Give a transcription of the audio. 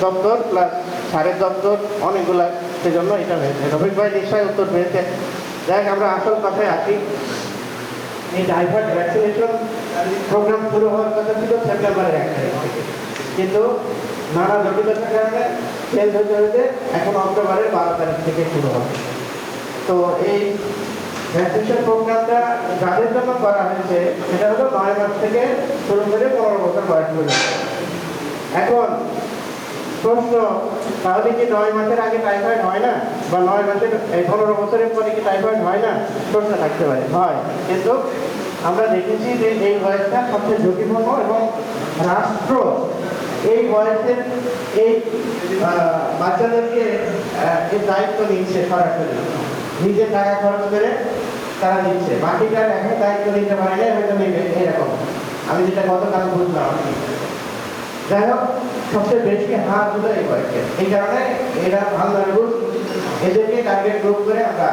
দপ্তর প্লাস সারের দপ্তর অনেকগুলা, সেজন্য এটা হয়েছে। রফিক ভাই নিশ্চয়ই উত্তর পেয়েছে। যাই হোক, আমরা আসল কথায় আসি। এই ডাইভার্ট ভ্যাকসিনেশন প্রোগ্রাম শুরু হওয়ার কথা ছিল সেপ্টেম্বরের 1 তারিখ থেকে, কিন্তু নানা জটিলতার কারণে চেঞ্জ হতে হতে এখন অক্টোবরের 12 তারিখ থেকে শুরু হবে। তো এই ভ্যাকসিনেশন প্রোগ্রামটা যাদের জন্য করা হয়েছে সেটা হলো 9 মাস থেকে শুরু করে 15 বছর বয়স পর্যন্ত। এখন প্রশ্ন, তাহলে কি 9 মাসের আগে টাইফয়েড হয় না, বা 9 মাসের 15 বছরের পরে কি টাইফয়েড হয় না? প্রশ্ন থাকতে পারে, হয়। কিন্তু আমরা দেখেছি যে এই বয়সটা সবচেয়ে ঝুঁকিপূর্ণ, এবং রাষ্ট্র এই বয়সের এই বাচ্চাদেরকে এই দায়িত্ব নিচ্ছে সরাসরি, নিজের টাকা খরচ করে তারা নিচ্ছে। বাকিটা এখন দায়িত্ব নিতে পারে না, হয়তো নেবে এরকম। আমি যেটা গতকাল বুঝলাম। যাই হোক, সবচেয়ে বেশি হার হলো এই বয়সে। এই কারণে এরা ভালনারেবল, এদেরকে টার্গেট গ্রুপ করে আমরা